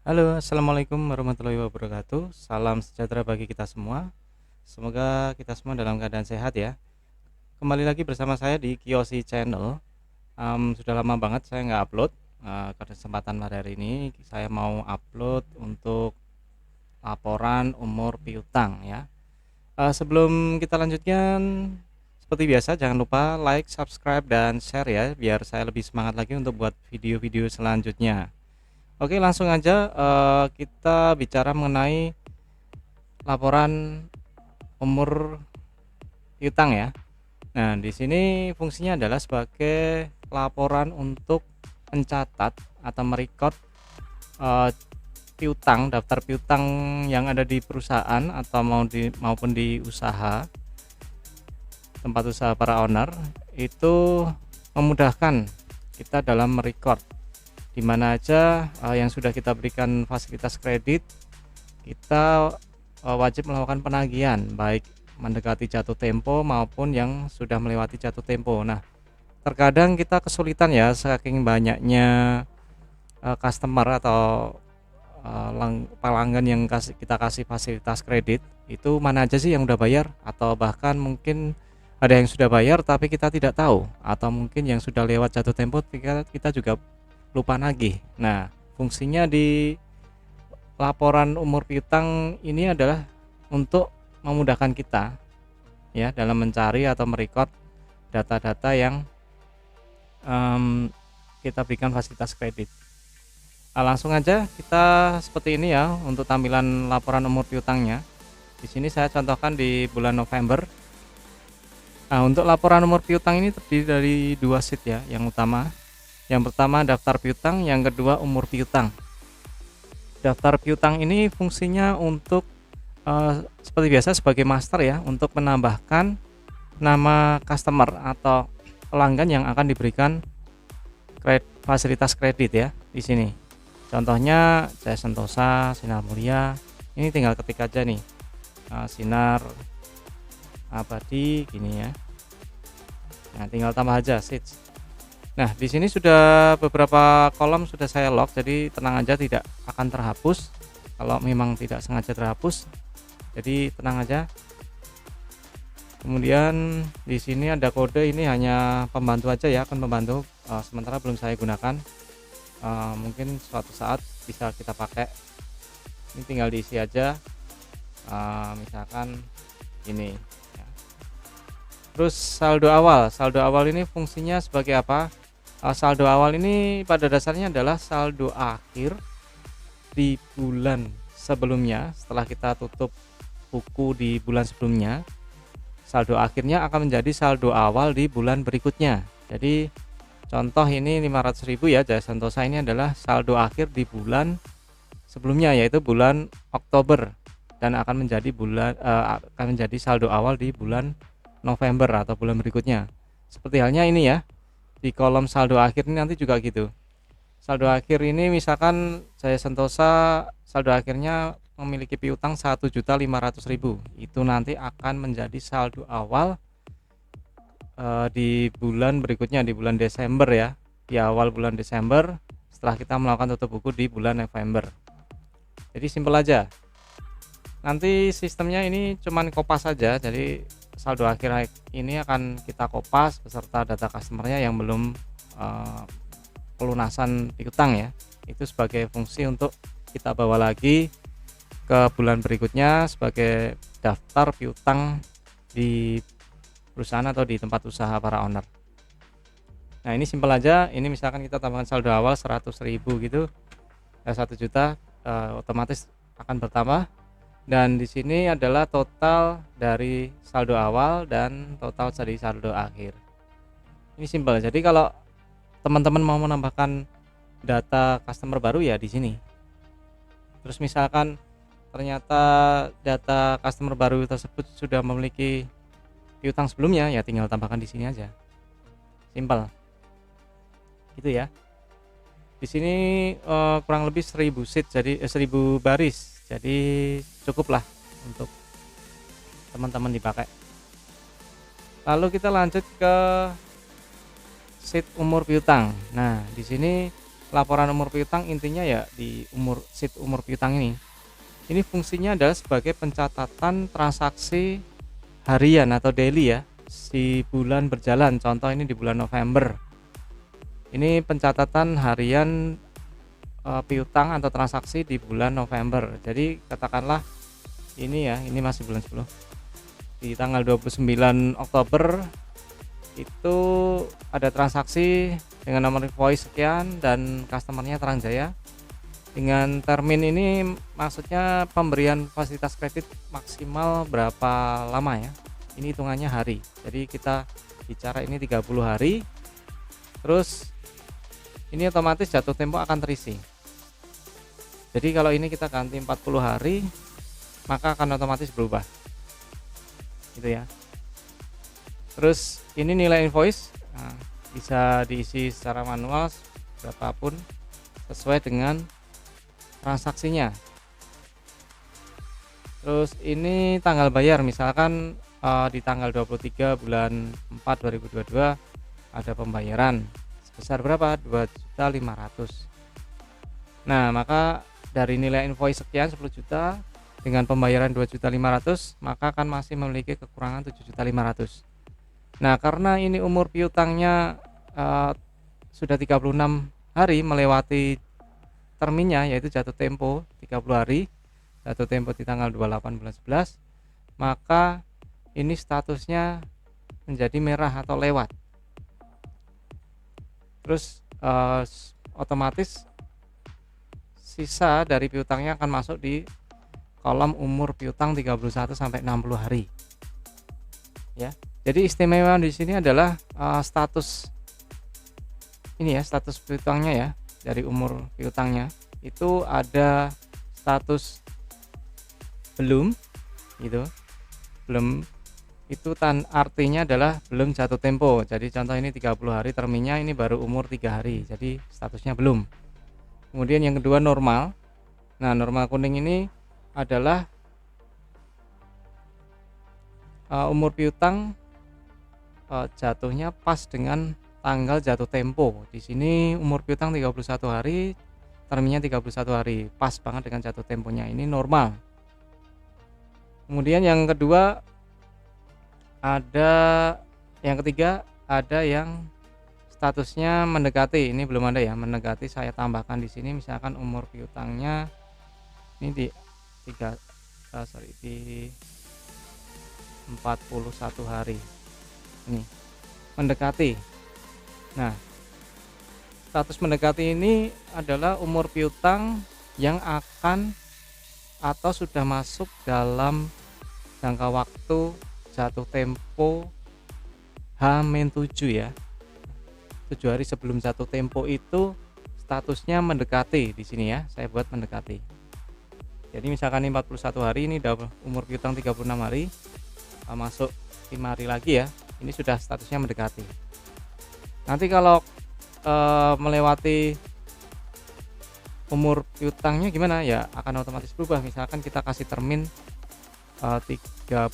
Halo, assalamualaikum warahmatullahi wabarakatuh. Salam sejahtera bagi kita semua. Semoga kita semua dalam keadaan sehat ya. Kembali lagi bersama saya di Kiyoshi Channel. Sudah lama banget saya nggak upload. Kesempatan pada hari ini saya mau upload untuk laporan umur piutang ya. Sebelum kita lanjutkan, seperti biasa jangan lupa like, subscribe, dan share ya, biar saya lebih semangat lagi untuk buat video-video selanjutnya. Oke, langsung aja kita bicara mengenai laporan umur piutang ya. Nah, di sini fungsinya adalah sebagai laporan untuk mencatat atau merekod eh, piutang, daftar piutang yang ada di perusahaan atau maupun di usaha, tempat usaha para owner. Itu memudahkan kita dalam merekod di mana aja yang sudah kita berikan fasilitas kredit, kita wajib melakukan penagihan baik mendekati jatuh tempo maupun yang sudah melewati jatuh tempo. Nah, terkadang kita kesulitan ya, saking banyaknya customer atau pelanggan yang kita kasih fasilitas kredit, itu mana aja sih yang udah bayar, atau bahkan mungkin ada yang sudah bayar tapi kita tidak tahu, atau mungkin yang sudah lewat jatuh tempo kita juga lupa nagih. Nah, fungsinya di laporan umur piutang ini adalah untuk memudahkan kita ya dalam mencari atau merekod data-data yang kita berikan fasilitas kredit. Langsung aja kita seperti ini ya untuk tampilan laporan umur piutangnya. Di sini saya contohkan di bulan November. Nah, untuk laporan umur piutang ini terdiri dari dua sheet ya, yang utama. Yang pertama daftar piutang, yang kedua umur piutang. Daftar piutang ini fungsinya untuk seperti biasa sebagai master ya, untuk menambahkan nama customer atau pelanggan yang akan diberikan fasilitas kredit ya di sini. Contohnya Jaya Sentosa, Sinar Mulia. Ini tinggal ketik aja nih, Sinar Abadi gini ya. Nah, tinggal tambah aja sheets. Nah, di sini sudah beberapa kolom sudah saya lock, jadi tenang aja tidak akan terhapus kalau memang tidak sengaja terhapus. Jadi tenang aja. Kemudian di sini ada kode, ini hanya pembantu aja ya, akan membantu, sementara belum saya gunakan. Mungkin suatu saat bisa kita pakai. Ini tinggal diisi aja, misalkan ini ya. Terus saldo awal ini fungsinya sebagai apa? Saldo awal ini pada dasarnya adalah saldo akhir di bulan sebelumnya. Setelah kita tutup buku di bulan sebelumnya, saldo akhirnya akan menjadi saldo awal di bulan berikutnya. Jadi contoh ini 500.000 ya, Jaya Sentosa ini adalah saldo akhir di bulan sebelumnya, yaitu bulan Oktober, dan akan menjadi saldo awal di bulan November atau bulan berikutnya. Seperti halnya ini ya, di kolom saldo akhir ini nanti juga gitu. Saldo akhir ini misalkan Jaya Sentosa saldo akhirnya memiliki piutang 1.500.000, itu nanti akan menjadi saldo awal di bulan berikutnya, di bulan Desember ya, di awal bulan Desember setelah kita melakukan tutup buku di bulan November. Jadi simpel aja. Nanti sistemnya ini cuman kopas saja, jadi saldo akhir ini akan kita kopas beserta data customernya yang belum pelunasan piutang ya. Itu sebagai fungsi untuk kita bawa lagi ke bulan berikutnya sebagai daftar piutang di perusahaan atau di tempat usaha para owner. Nah, ini simpel aja. Ini misalkan kita tambahkan saldo awal 100.000 gitu, 1 juta, otomatis akan bertambah. Dan di sini adalah total dari saldo awal dan total dari saldo akhir. Ini simpel. Jadi kalau teman-teman mau menambahkan data customer baru ya di sini. Terus misalkan ternyata data customer baru tersebut sudah memiliki piutang sebelumnya, ya tinggal tambahkan di sini aja. Simpel. Gitu ya. Di sini kurang lebih 1000 sheet, jadi 1000 baris. Jadi cukuplah untuk teman-teman dipakai. Lalu kita lanjut ke sheet umur piutang. Nah, di sini laporan umur piutang intinya ya di sheet umur piutang ini. Ini fungsinya adalah sebagai pencatatan transaksi harian atau daily ya, si bulan berjalan. Contoh ini di bulan November. Ini pencatatan harian piutang atau transaksi di bulan November. Jadi katakanlah ini ya, ini masih bulan 10. Di tanggal 29 Oktober itu ada transaksi dengan nomor invoice sekian dan customernya Terang Jaya. Dengan termin ini maksudnya pemberian fasilitas kredit maksimal berapa lama ya, ini hitungannya hari. Jadi kita bicara ini 30 hari, terus ini otomatis jatuh tempo akan terisi. Jadi kalau ini kita ganti 40 hari, maka akan otomatis berubah gitu ya. Terus ini nilai invoice, nah, bisa diisi secara manual berapapun sesuai dengan transaksinya. Terus ini tanggal bayar, misalkan di tanggal 23 bulan 4 2022 ada pembayaran sebesar berapa, 2.500.000. Nah maka dari nilai invoice sekian 10 juta dengan pembayaran 2.500.000, maka akan masih memiliki kekurangan 7.500.000. Nah karena ini umur piutangnya sudah 36 hari melewati terminnya, yaitu jatuh tempo 30 hari, jatuh tempo di tanggal 28 bulan 11, maka ini statusnya menjadi merah atau lewat. Terus otomatis sisa dari piutangnya akan masuk di kolom umur piutang 31 sampai 60 hari. Ya. Jadi istimewa di sini adalah status ini ya, status piutangnya ya. Dari umur piutangnya itu ada status belum gitu, belum itu artinya adalah belum jatuh tempo. Jadi contoh ini 30 hari terminnya, ini baru umur 3 hari, jadi statusnya belum. Kemudian yang kedua normal. Nah normal kuning ini adalah umur piutang jatuhnya pas dengan tanggal jatuh tempo. Di sini umur piutang 31 hari, terminnya 31 hari, pas banget dengan jatuh temponya, ini normal. Kemudian yang kedua yang ketiga ada yang statusnya mendekati. Ini belum ada ya, mendekati saya tambahkan di sini, misalkan umur piutangnya ini di 41 hari. Ini mendekati. Nah, status mendekati ini adalah umur piutang yang akan atau sudah masuk dalam jangka waktu jatuh tempo H-7 ya. 7 hari sebelum jatuh tempo itu statusnya mendekati di sini ya. Saya buat mendekati. Jadi misalkan ini 41 hari, ini udah umur piutang 36 hari, masuk 5 hari lagi ya. Ini sudah statusnya mendekati. Nanti kalau melewati umur piutangnya gimana ya, akan otomatis berubah. Misalkan kita kasih termin 35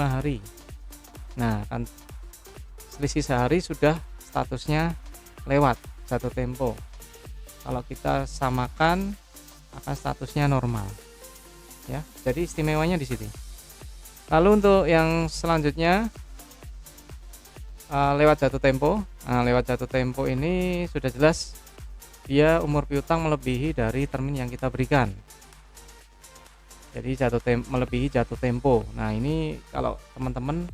hari, nah kan selisih sehari sudah statusnya lewat jatuh tempo. Kalau kita samakan akan statusnya normal ya. Jadi istimewanya di sini. Lalu untuk yang selanjutnya lewat jatuh tempo. Nah, lewat jatuh tempo ini sudah jelas dia umur piutang melebihi dari termin yang kita berikan. Jadi melebihi jatuh tempo. Nah ini kalau teman-teman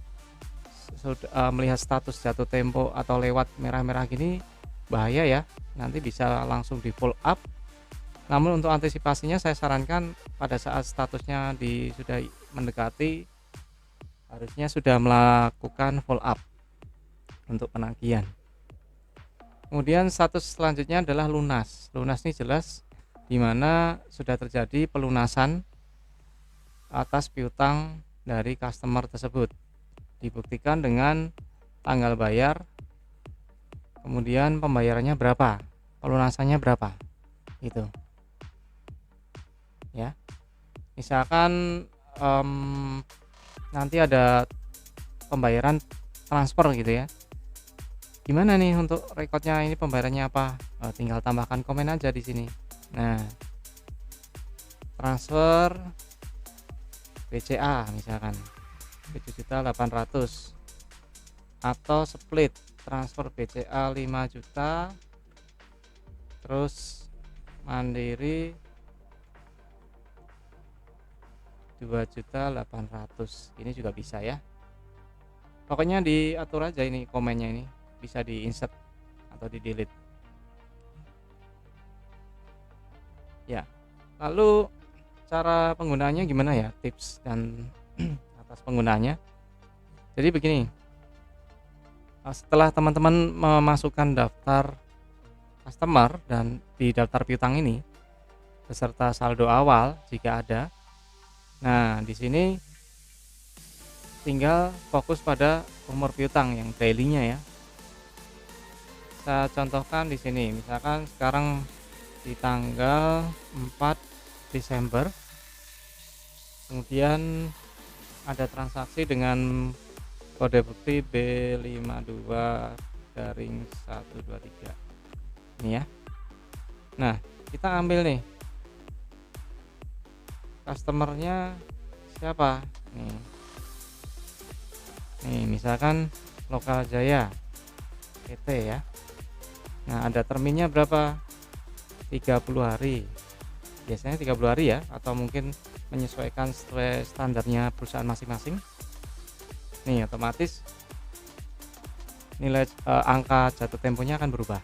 sudah melihat status jatuh tempo atau lewat merah-merah gini, bahaya ya, nanti bisa langsung di follow up. Namun untuk antisipasinya saya sarankan pada saat statusnya sudah mendekati, harusnya sudah melakukan follow up untuk penagihan. Kemudian status selanjutnya adalah lunas. Lunas ini jelas dimana sudah terjadi pelunasan atas piutang dari customer tersebut, dibuktikan dengan tanggal bayar, kemudian pembayarannya berapa, pelunasannya berapa gitu ya. Misalkan nanti ada pembayaran transfer gitu ya, Gimana nih untuk rekodnya ini pembayarannya apa? Tinggal tambahkan komen aja di sini. Nah, transfer BCA misalkan 7.800.000 atau split transfer BCA 5 juta terus mandiri 2.800.000, ini juga bisa ya. Pokoknya diatur aja ini komennya, ini bisa di insert atau di delete ya. Lalu cara penggunaannya gimana ya, tips dan atas penggunaannya. Jadi begini, setelah teman-teman memasukkan daftar customer dan di daftar piutang ini beserta saldo awal jika ada, nah di sini tinggal fokus pada umur piutang yang daily-nya ya. Saya contohkan di sini, misalkan sekarang di tanggal 4 Desember, kemudian ada transaksi dengan kode bukti B52-123 ini ya. Nah, kita ambil nih customernya siapa nih, misalkan Lokal Jaya PT ya. Nah, ada terminnya berapa? 30 hari. Biasanya 30 hari ya, atau mungkin menyesuaikan standarnya perusahaan masing-masing. Nih, otomatis nilai angka jatuh temponya akan berubah.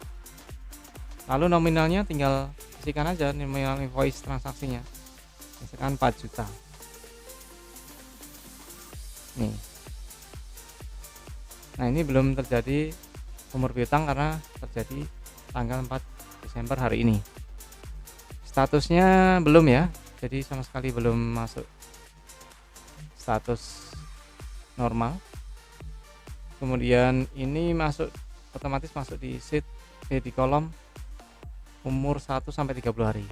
Lalu nominalnya tinggal isikan aja nominal invoice transaksinya. Misalkan 4 juta. Nih. Nah, ini belum terjadi umur piutang karena terjadi tanggal 4 Desember hari ini. Statusnya belum ya, jadi sama sekali belum masuk status normal. Kemudian ini otomatis masuk di sheet di kolom umur 1 sampai 30 hari.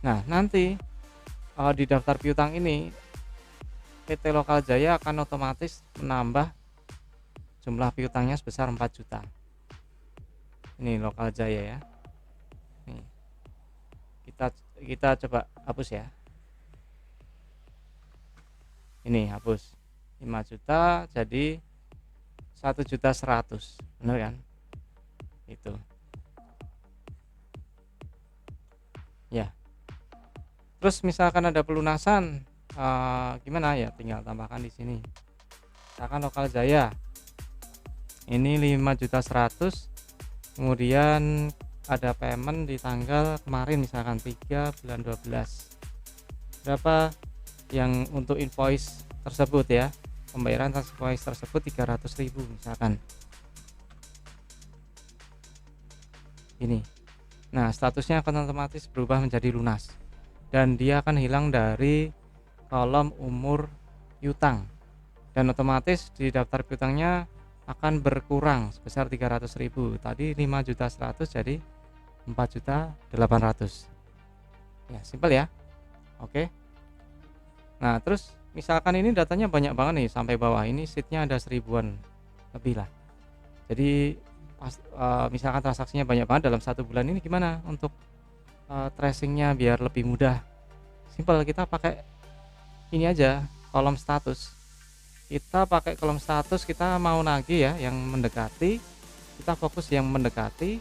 Nah, nanti di daftar piutang ini PT Lokal Jaya akan otomatis menambah jumlah piutangnya sebesar 4 juta. Ini Lokal Jaya ya. Nih. Kita coba hapus ya. Ini hapus. 5 juta jadi 1.100.000, benar kan? Itu. Ya. Terus misalkan ada pelunasan, gimana ya? Tinggal tambahkan di sini. Misalkan Lokal Jaya ini 5.100.000, kemudian ada payment di tanggal kemarin misalkan 3 bulan 12. Berapa yang untuk invoice tersebut ya? Pembayaran invoice tersebut 300.000 misalkan. Ini. Nah, statusnya akan otomatis berubah menjadi lunas dan dia akan hilang dari kolom umur piutang. Dan otomatis di daftar piutangnya akan berkurang sebesar 300.000. Tadi 5.100.000 jadi 4.800.000. Ya, simpel ya. Oke. Nah, terus misalkan ini datanya banyak banget nih sampai bawah. Ini sheetnya ada 1000-an lebih lah. Jadi misalkan transaksinya banyak banget dalam 1 bulan ini, gimana untuk tracingnya biar lebih mudah? Simpel, kita pakai ini aja, kolom status. Kita pakai kolom status, kita mau nagih ya yang mendekati, kita fokus yang mendekati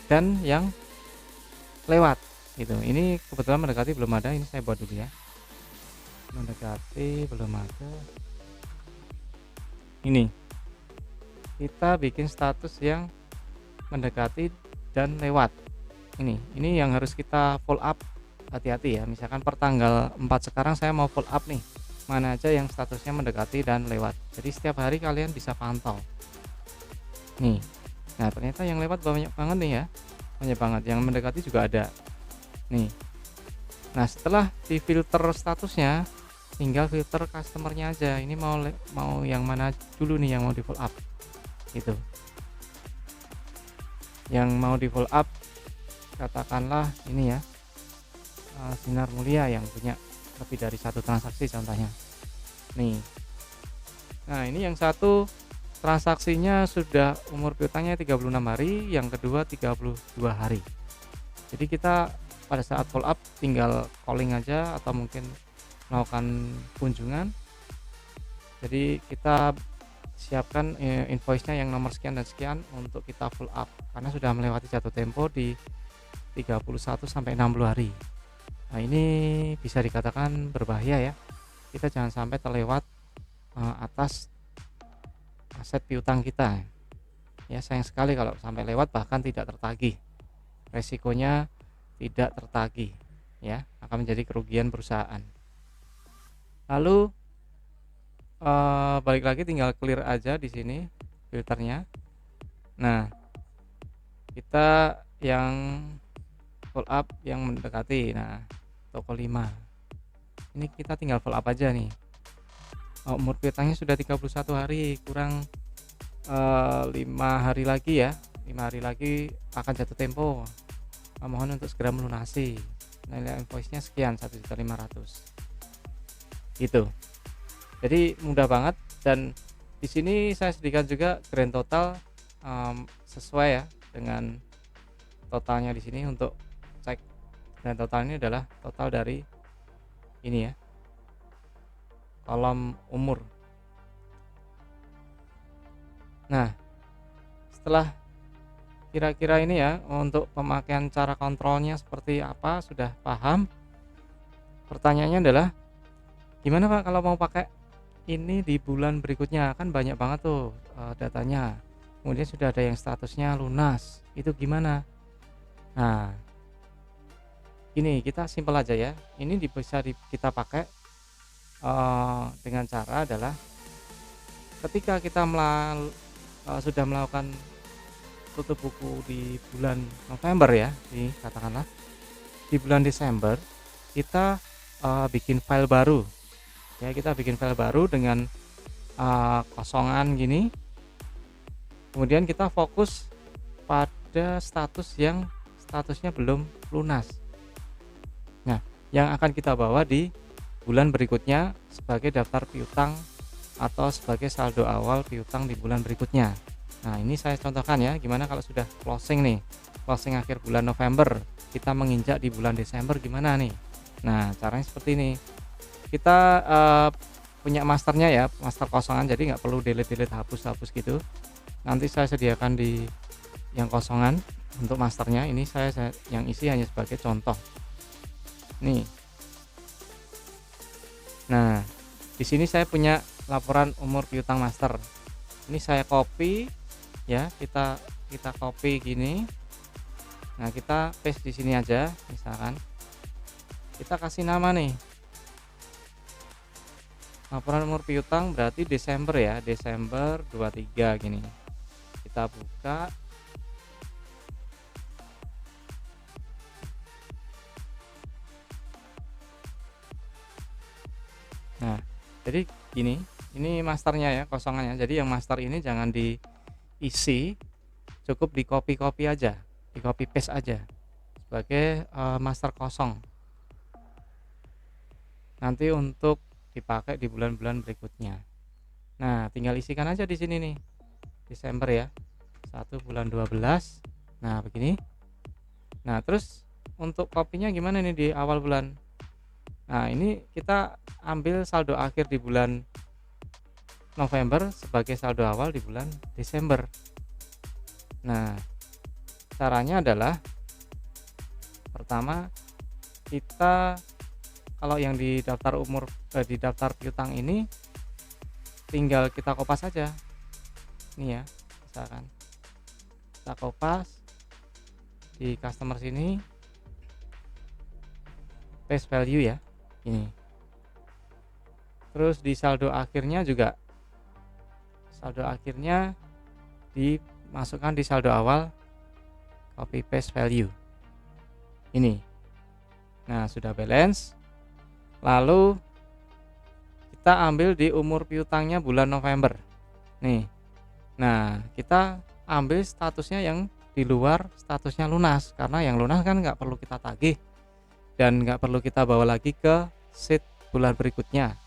dan yang lewat gitu. Ini kebetulan mendekati belum ada, ini saya buat dulu ya. Mendekati belum ada. Ini kita bikin status yang mendekati dan lewat. Ini yang harus kita follow up. Hati-hati ya, misalkan per tanggal 4 sekarang saya mau follow up nih, mana aja yang statusnya mendekati dan lewat. Jadi setiap hari kalian bisa pantau nih. Nah, ternyata yang lewat banyak banget nih ya, banyak banget. Yang mendekati juga ada nih. Nah, setelah di filter statusnya, tinggal filter customernya aja. Ini mau yang mana dulu nih yang mau di follow up gitu. Yang mau di follow up katakanlah ini ya, Sinar Mulia yang punya lebih dari 1 transaksi contohnya nih. Nah, ini yang satu transaksinya sudah umur piutangnya 36 hari, yang kedua 32 hari. Jadi kita pada saat follow up tinggal calling aja atau mungkin melakukan kunjungan. Jadi kita siapkan invoice-nya yang nomor sekian dan sekian untuk kita follow up karena sudah melewati jatuh tempo di 31 sampai 60 hari. Nah, ini bisa dikatakan berbahaya ya. Kita jangan sampai terlewat atas aset piutang kita. Ya, sayang sekali kalau sampai lewat bahkan tidak tertagih. Resikonya tidak tertagih ya, akan menjadi kerugian perusahaan. Lalu balik lagi tinggal clear aja di sini filternya. Nah, kita yang follow up yang mendekati. Nah, toko 5. Ini kita tinggal follow up aja nih. Umur piutangnya sudah 31 hari, kurang 5 hari lagi ya. 5 hari lagi akan jatuh tempo. Mohon untuk segera melunasi. Nilai invoice-nya sekian, 1.500.000. Gitu. Jadi mudah banget, dan di sini saya sediakan juga grand total sesuai ya dengan totalnya di sini. Untuk cek grand total ini adalah total dari ini ya, kolom umur. Nah, setelah kira-kira ini ya, untuk pemakaian cara kontrolnya seperti apa sudah paham. Pertanyaannya adalah gimana Pak kalau mau pakai ini di bulan berikutnya? Kan banyak banget tuh datanya. Kemudian sudah ada yang statusnya lunas. Itu gimana? Nah, ini kita simpel aja ya. Ini bisa kita pakai dengan cara adalah ketika kita sudah melakukan tutup buku di bulan November ya, katakanlah di bulan Desember kita bikin file baru ya, kita bikin file baru dengan kosongan gini. Kemudian kita fokus pada status yang statusnya belum lunas. Nah, yang akan kita bawa di bulan berikutnya sebagai daftar piutang atau sebagai saldo awal piutang di bulan berikutnya. Nah, ini saya contohkan ya, gimana kalau sudah closing nih, closing akhir bulan November, kita menginjak di bulan Desember gimana nih. Nah, caranya seperti ini. Kita punya masternya ya, master kosongan, jadi nggak perlu delete hapus gitu. Nanti saya sediakan di yang kosongan untuk masternya. Ini saya yang isi hanya sebagai contoh nih. Nah, di sini saya punya laporan umur piutang master. Ini saya copy ya, kita copy gini. Nah, kita paste di sini aja. Misalkan kita kasih nama nih, laporan umur piutang berarti Desember ya, Desember 23 gini. Kita buka. Nah, jadi gini, ini masternya ya, kosongannya. Jadi yang master ini jangan diisi, cukup di copy aja, di copy paste aja sebagai master kosong. Nanti untuk dipakai di bulan-bulan berikutnya. Nah, tinggal isikan aja di sini nih. Desember ya. 1 bulan 12. Nah, begini. Nah, terus untuk kopinya gimana nih di awal bulan? Nah, ini kita ambil saldo akhir di bulan November sebagai saldo awal di bulan Desember. Nah, caranya adalah pertama, kita kalau yang di daftar di daftar piutang ini tinggal kita kopas saja. Ini ya, misalkan kita kopas di customer sini, paste value ya, ini. Terus di saldo akhirnya juga, saldo akhirnya dimasukkan di saldo awal, copy paste value ini. Nah, sudah balance. Lalu kita ambil di umur piutangnya bulan November nih. Nah, kita ambil statusnya yang di luar statusnya lunas, karena yang lunas kan nggak perlu kita tagih dan nggak perlu kita bawa lagi ke sheet bulan berikutnya.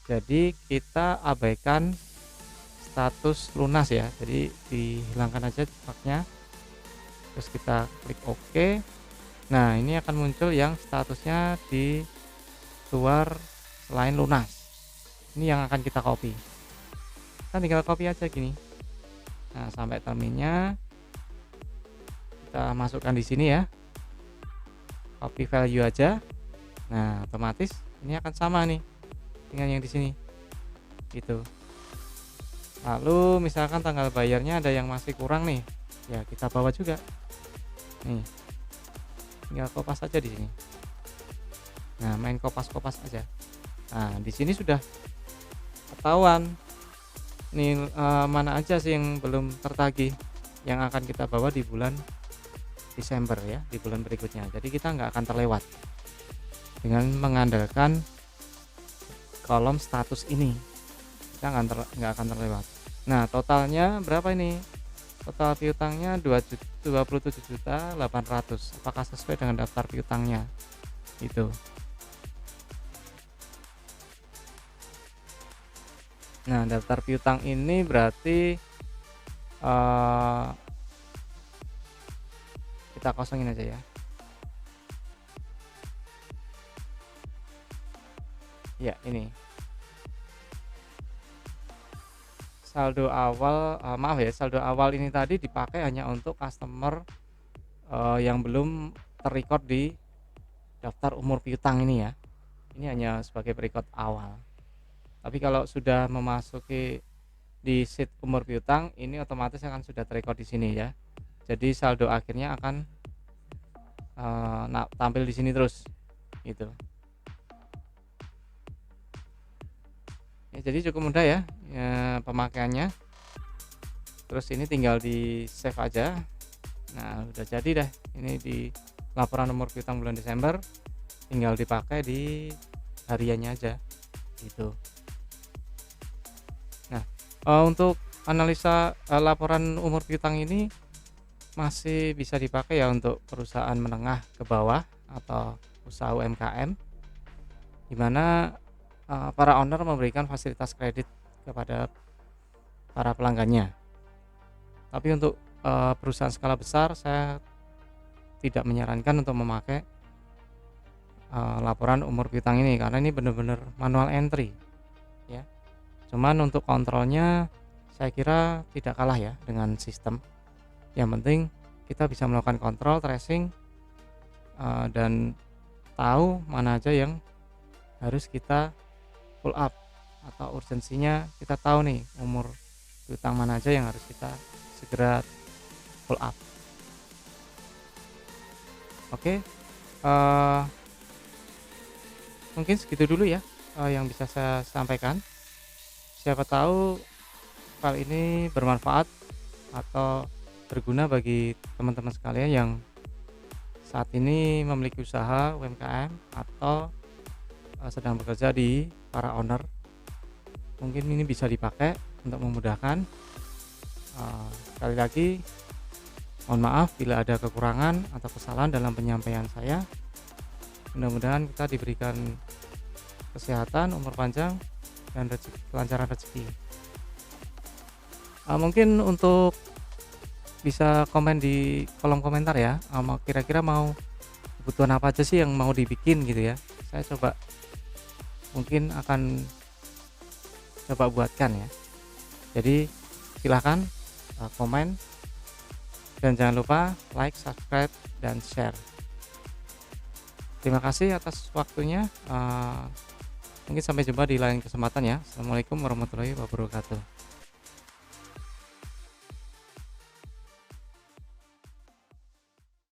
Jadi kita abaikan status lunas ya, jadi dihilangkan aja bugnya, terus kita klik OK. Nah, ini akan muncul yang statusnya di luar selain lunas. Ini yang akan kita copy. Kita tinggal copy aja gini. Nah, sampai terminnya kita masukkan di sini ya. Copy value aja. Nah, otomatis ini akan sama nih dengan yang di sini. Gitu. Lalu misalkan tanggal bayarnya ada yang masih kurang nih, ya kita bawa juga. Nih, tinggal kopas aja di sini. Nah, main kopas-kopas aja. Nah, di sini sudah ketahuan nih mana aja sih yang belum tertagih, yang akan kita bawa di bulan Desember ya, di bulan berikutnya. Jadi kita nggak akan terlewat dengan mengandalkan kolom status ini. Kita nggak akan terlewat. Nah, totalnya berapa ini? Total piutangnya 27.800.000. Apakah sesuai dengan daftar piutangnya? Itu. Nah, daftar piutang ini berarti kita kosongin aja ya. Ya, ini. Saldo awal, maaf ya, saldo awal ini tadi dipakai hanya untuk customer yang belum terrecord di daftar umur piutang ini ya. Ini hanya sebagai record awal. Tapi kalau sudah memasuki di sheet umur piutang, ini otomatis akan sudah terrecord di sini ya. Jadi saldo akhirnya akan tampil di sini terus, gitu. Ya, jadi cukup mudah ya, pemakaiannya. Terus ini tinggal di save aja. Nah, udah jadi deh. Ini di laporan umur piutang bulan Desember, tinggal dipakai di hariannya aja, gitu. Nah, untuk analisa laporan umur piutang ini masih bisa dipakai ya untuk perusahaan menengah ke bawah atau usaha UMKM, di mana para owner memberikan fasilitas kredit kepada para pelanggannya. Tapi untuk perusahaan skala besar, saya tidak menyarankan untuk memakai laporan umur piutang ini, karena ini benar-benar manual entry ya. Cuman untuk kontrolnya saya kira tidak kalah ya dengan sistem. Yang penting kita bisa melakukan kontrol, tracing, dan tahu mana aja yang harus kita pull up atau urgensinya. Kita tahu nih umur piutang mana aja yang harus kita segera pull up. Oke, mungkin segitu dulu ya yang bisa saya sampaikan. Siapa tahu hal ini bermanfaat atau berguna bagi teman-teman sekalian yang saat ini memiliki usaha UMKM atau sedang bekerja di para owner. Mungkin ini bisa dipakai untuk memudahkan. Sekali lagi mohon maaf bila ada kekurangan atau kesalahan dalam penyampaian saya. Mudah-mudahan kita diberikan kesehatan, umur panjang, dan kelancaran rezeki. Mungkin untuk bisa komen di kolom komentar ya, kira-kira mau kebutuhan apa aja sih yang mau dibikin gitu ya. Saya coba mungkin akan coba buatkan ya. Jadi silahkan komen, dan jangan lupa like, subscribe, dan share. Terima kasih atas waktunya. Mungkin sampai jumpa di lain kesempatan ya. Assalamualaikum warahmatullahi wabarakatuh.